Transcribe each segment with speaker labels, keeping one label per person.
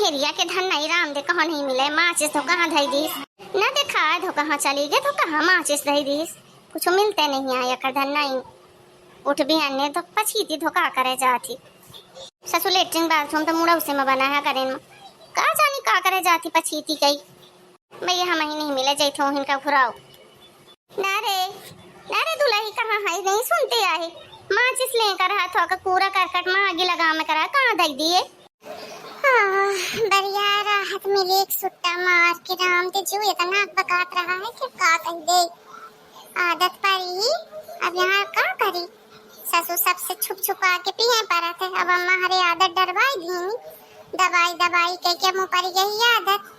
Speaker 1: मेहरिया के धन नहीं राम दे कहाँ नहीं मिले। माचिस तो कहाँ धई दीस न देखा तो कहाँ चली गए तो कहाँ माचिस धई दीस। कुछ मिलते नहीं आया कर धन नहीं। उठ भी अन्य तो पछीती तो का करे जाती। ससुर लेटरिन बाथरूम तो मुड़ा उसे में बना है करें का जानी का करे जाती पछीती गई। भैया हम ही नहीं मिले जैथे इनका घुराओ। नारे दुल्ही कहाँ है नहीं सुनते आए। माचिस लेकर हाथ का पूरा करकट में आगे लगा में करा कहाँ धई दिए। बढ़िया राहत मिली एक सुट्टा मार के राम ते जो इतना बकात रहा है कि का कह दे। आदत पड़ी अब यहाँ का करी। ससुर सबसे छुप छुपा के पिए पड़ा थे। अब अम्मा हरे आदत डरवाई दी। दवाई कह के मुँह पर यही आदत।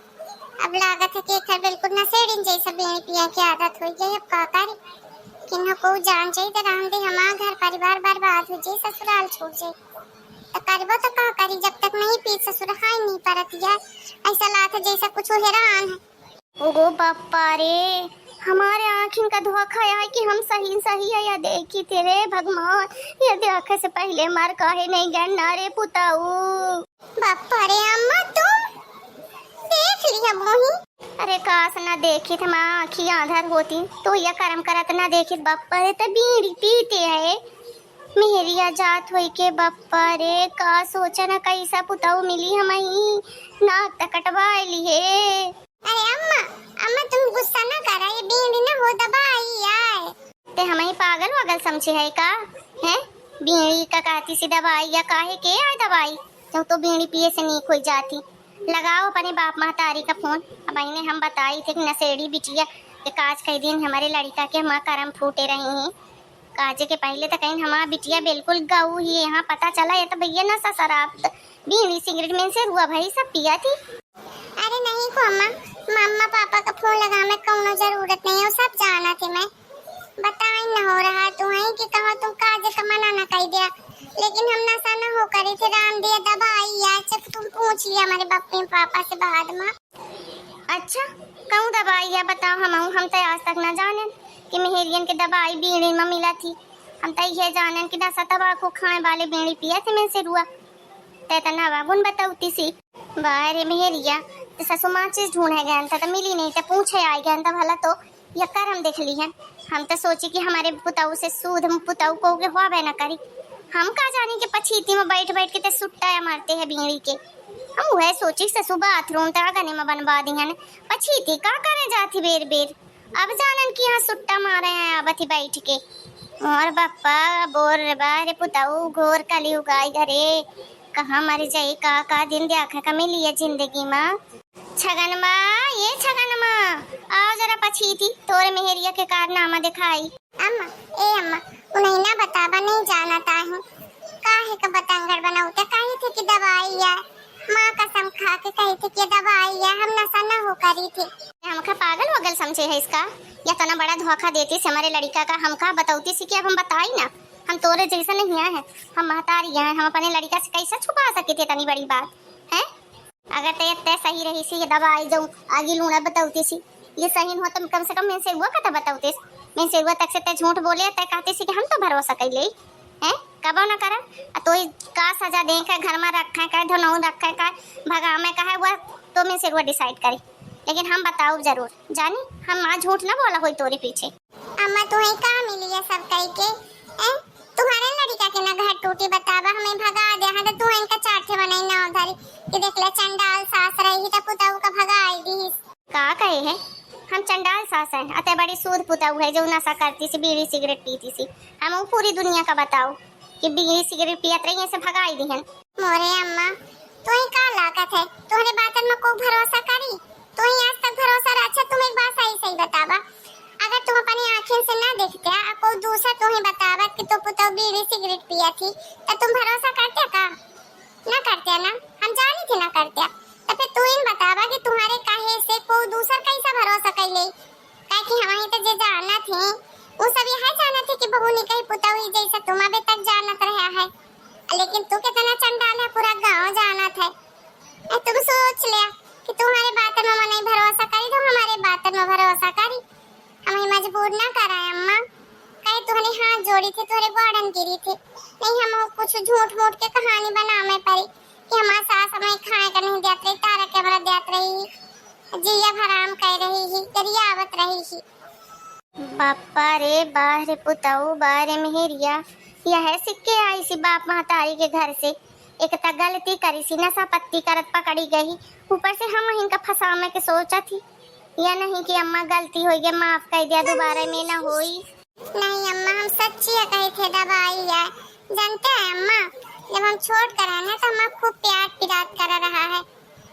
Speaker 1: अब लागत है कि बिल्कुल नशेड़िन जैसा बीड़ी पिए की आदत हो गई। अब का करे किन्हों को जान चाहिए तो राम दे हमारा घर परिवार बर्बाद हो जाए ससुराल छूट जाए तो करबो तो का करी। जब तक नहीं पी ससुर हाय नहीं परत यार ऐसा लात जैसा कुछ हैरान है। ओगो बापा रे हमारे आँखिन का धोखा है कि हम सही है या देखी तेरे भगवान। ये देखे से पहले मार काहे नहीं गन्ना रे पुताऊ। बापा रे अम्मा तुम देख लिया मोही। अरे काश ना देखी थे माँ आँखी आधार होती तो यह कर्म करत ना देखी। बापा रे तो बीड़ी पीते है मेहरिया जात होई के। बापा रे का सोचा ना कैसा पुताऊ मिली हमारी नाक तक कटवाई ली है। अरे अम्मा तुम गुस्सा ना करा ये बीड़ी ना हो दबाई यार। ते हमें पागल वागल समझे है का है। बीड़ी का कहती सी दवाई या काहे के आए दवाई तो बीड़ी पिए से नहीं कोई जाती। लगाओ अपने बाप महतारी का फोन। अब इन्हें हम बताई थे कि नशेड़ी बिटिया के काज कई दिन हमारे लड़का के हमारा कर्म फूटे रहे हैं। काजे के पहले तो कहीं हमारा बिटिया बिल्कुल गऊ ही यहाँ पता चला या तो भैया ना शराब बीड़ी सिगरेट में से हुआ भाई सब पिया थी। अरे नहीं को अम्मा मम्मा पापा का फोन लगा में कोनो जरूरत नहीं है सब जाना थे। मैं बताई न हो रहा तुम्हें कि कहो तुम काजे का मना ना कह दिया लेकिन हम नशा न हो करे थे राम दिया दवाई यार जब तुम पूछ लिया हमारे बापी पापा से बाद में। अच्छा कहूँ दवाई या बताओ हम तो आज तक न जाने कि मेहरियन के दवाई बीड़ी में मिला थी। हम तो ये जाने कि नशा तबाकू खाने वाले बीड़ी पिया थे मैं से रुआ ते नवा गुण बताऊती सी। बाहर मेहरिया तो ससु माचिस ढूंढे गया था तो मिली नहीं तो पूछे आई गया था भला तो यह कर हम देख ली है। हम तो सोची कि हमारे पुताऊ से सूद पुताऊ को हुआ न करी। हम का जाने के पछीती में बैठ के ते सुट्टा मारते हैं बीड़ी के। हम वह सोची ससु बाथरूम तक गने में बनवा दी है पछीती का करे जाती बेर अब जानन कि यहाँ सुट्टा मारे हैं अब बैठ के। और बापा बोर बारे पुताऊ घोर कली उगाई घरे कहाँ मर जाए का दिन देखा का मिली है जिंदगी में। छगन माँ आओ जरा पछीती तोरे मेहरिया के कारनामा दिखाई। अम्मा उन्हें ना बतावा नहीं जाना ताहू काहे का बतंगड़ बनाऊते काहे थे कि दवाई या माँ कसम खा के कही थी कि दवाई या हम नशा न हो करी थी। हमका पागल वगल समझे है इसका या तना बड़ा धोखा देती से हमारे लड़का का हमका बताऊती सी कि अब हम बताई ना हम तोरे जैसा नहीं है हम महतारी हैं। हम अपने लड़का से कैसे छुपा सके थे तनी बड़ी बात है। अगर तय सही रही सी ये दवाई जाऊँ आगे लूना बताऊती सी ये सही हो तो कम से कम मैं से हुआ का बताऊते मैं से हुआ तक से तय झूठ बोले तय कहते सी कि हम तो भरोसा कर ले हैं कबो ना करा तो का सजा दे का घर में रखा है का धनऊ रखा है का भगा में कहा हुआ तो मैं से हुआ डिसाइड करी लेकिन हम बताओ जरूर जानी हम माँ झूठ ना बोला कोई तोरे पीछे। अम्मा तुम्हें कहाँ मिली है सब कह के तुम्हारे लड़का के ना घर टूटी बतावा हमें भगा दे हाँ तो तू इनका चाटे बनाई ना उधर कि देख ले चंडाल सास रही तो पुताऊ का भगा आई दी का कहे है हम चंडाल सास हैं अतः बड़ी सूद पुताऊ है जो नशा करती सी बीड़ी सिगरेट पीती सी। हम पूरी दुनिया का बताओ कि बीड़ी सिगरेट पियत रही से भगाई दी है। मोरे अम्मा तो ही का लागत है तुम्हारे बातन में को भरोसा करी तो ही आज तक भरोसा अच्छा तुम एक बात सही बतावा अगर तुम अपनी आँखें से ना देखते कोई दूसरा तुम्हें बतावा कि तो पुताऊ बीड़ी सिगरेट पिया थी तो तुम भरोसा करते का ना करते ना हम जानी थी ना करते तो फिर तू इन बतावा कि तुम्हारे कहे से कोई दूसरा कैसा भरोसा कर ले काहे कि हमारी तो जे जाना थे वो सब यह जाना थे कि बहू ने कही पुताऊ जैसा तुम अभी तक जानत रहा है लेकिन तू कितना चंडाल है पूरा गांव जानत है। तुम सोच लिया कि तुम्हारे बातों में नहीं भरोसा करी तो हमारे बातों में भरोसा करी हमें मजबूर ना कराए अम्मा कहे तुम्हारे हाथ जोड़ी थे तुम्हारे बॉर्डन गिरी थी नहीं हम कुछ झूठ मूठ के कहानी बना में पड़ी कि हमारा सास हमें खाए का नहीं देत रही, तारा कैमरा देत रही, जिया हराम कह रही ही, गरियावत रही ही। बापा रे बाहरे पुताऊ बाहरे मेहरिया, यह सिक्के आई सी बाप महतारी के घर से। एक तो गलती करी सी, नशा पत्ती करत पकड़ी गई, ऊपर से हम इनका फंसाने के सोचा थी। या नहीं कि अम्मा गलती हो गई, माफ कर दिया, दोबारा में ना होई। नहीं अम्मा, हम सच्ची कहे थे दवाई है। जानते हैं अम्मा, जब हम छोड़ कर आए ना तो हमारा खूब प्यार पिरात कर रहा है।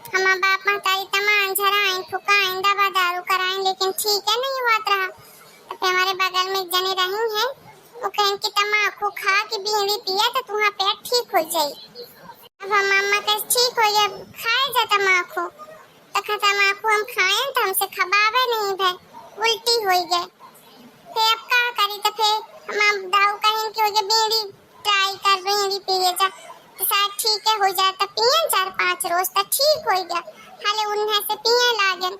Speaker 1: हमारा बाप महतारी तमाम झराएं फुकाएं दवा दारू कराएं, लेकिन ठीक है नहीं हुआ रहा। तो हमारे बगल में एक जने रही हैं, वो कहें कि तम्बाकू खा के बीड़ी पिया तो तुम्हारा पेट ठीक हो जाए। अब हम अम्मा कहे ठीक हो जाए, खाए जा तम्बाकू। तो तम्बाकू हम खाएं तो हमसे खबावे नहीं भाई, उल्टी हो गए। फिर अब क्या करी, तो फिर हम दाऊ कहें कि हो जाए बीड़ी ट्राई कर बीड़ी पिए जा तो शायद ठीक है हो जाए। तो पिए 4-5 रोज तो ठीक हो गया, हाले उन्हें से पिए लागन।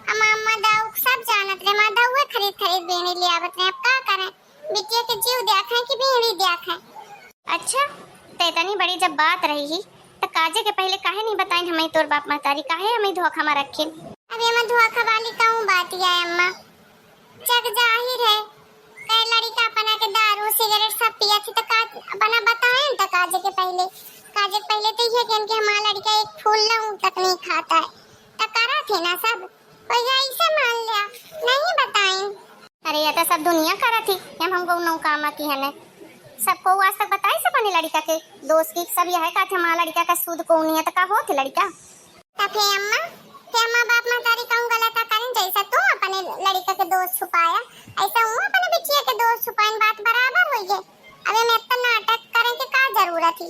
Speaker 1: अम्मा दाऊ सब जानत रहे, मां दाऊ खरीद बीड़ी ले आवत रहे। अब क्या करें, बिटिया के जीव देखें कि बीड़ी देखें। अच्छा ते इतनी बड़ी जब बात रही ही तो काजे के पहले काहे नहीं बताई हमें तोर बाप महतारी, काहे हमें धोखा में रखे। अबे मैं धोखा वाली कहूं बात है अम्मा, जग जाहिर है कई लड़का अपना के दारू सिगरेट सब पिया थी तो का अपना बताएं तो काजे के पहले तो ये कि हमारा लड़का एक फूल लहू तक नहीं खाता है तो करा थे ना सब, और ऐसे मान लिया नहीं बताएं। अरे ये तो सब दुनिया करा थी, हम हमको नौ काम की है ने सबको आज तक बताई सब अपने लड़का के दोस्त की सब यह का थे हमारा लड़का का सूद को नहीं है तो का हो थे लड़का। तब अम्मा बाप महतारी कहूं गलत करें, जैसा तुम अपने लड़का के दोस्त छुपाया ऐसा हूं अपने बिटिया के दोस्त छुपाइन, बात बराबर हो गई। अबे मैं इतना नाटक करें की का जरूरत थी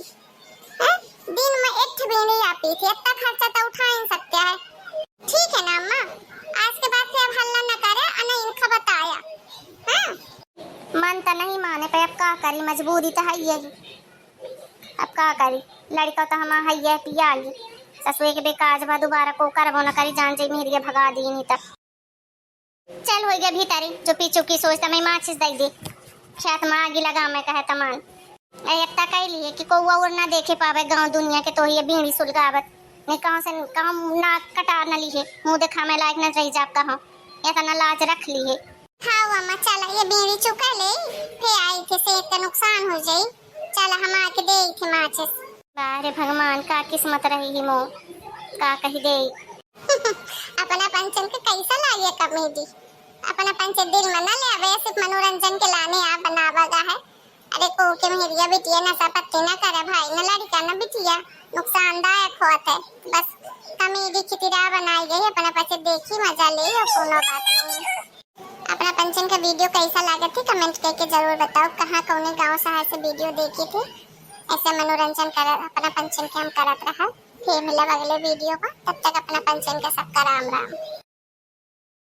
Speaker 1: हैं? दिन में एक बीड़ी आती थी, इतना खर्चा तो उठा ही सकते हैं। ठीक है ना अम्मा, आज के बाद से अब हल्ला न करे और न इनका बताया। हां मन तो नहीं माने पे, अब का करी, मजबूरी तो है ही। अब का करी, लड़का तो हम है पिया ली ससुए के बेकाज बा, दोबारा को करबो न करी, जान जे मेरी भगा दी नहीं तक। चल हो गया भीतरी जो पीछू की सोचता मैं माचिस दे दी, शायद मां आगे लगा मैं कहे तमान इतना कह लिए कि कोई और ना देखे पावे गांव दुनिया के, तो ये बीड़ी सुलगावत नहीं कहां से कहां नाक कटा न ली है, मुंह देखा मैं लायक न रही जाप कहां इतना लाज रख ली है। हाँ अम्मा चला ये बीड़ी चुका ले, फिर आई थे सेहत का नुकसान हो जाई, चला हम आके दे थे माचिस। बारे भगवान का किस्मत रही ही मो का कही दे। अपना पंचन के कैसा लागे कॉमेडी, अपना पंचन दिल में न ले आवे, सिर्फ मनोरंजन के लाने आप बनावागा है। अरे को के मेरिया बिटिया नशा पत्ती ना करे भाई, न लड़का न बिटिया नुकसानदायक होता है, बस कॉमेडी की तरह बनाई गई, अपना पंचन देखी मजा ले और कोनो बात नहीं। अपना पंचन का वीडियो कैसा लगा थी कमेंट करके जरूर बताओ, कहाँ कौन गांव शहर से वीडियो देखी थी। ऐसे मनोरंजन कर अपना पंचन के हम करत रहा, फिर मिलब अगले वीडियो पर, तब तक अपना पंचन का सबका राम राम।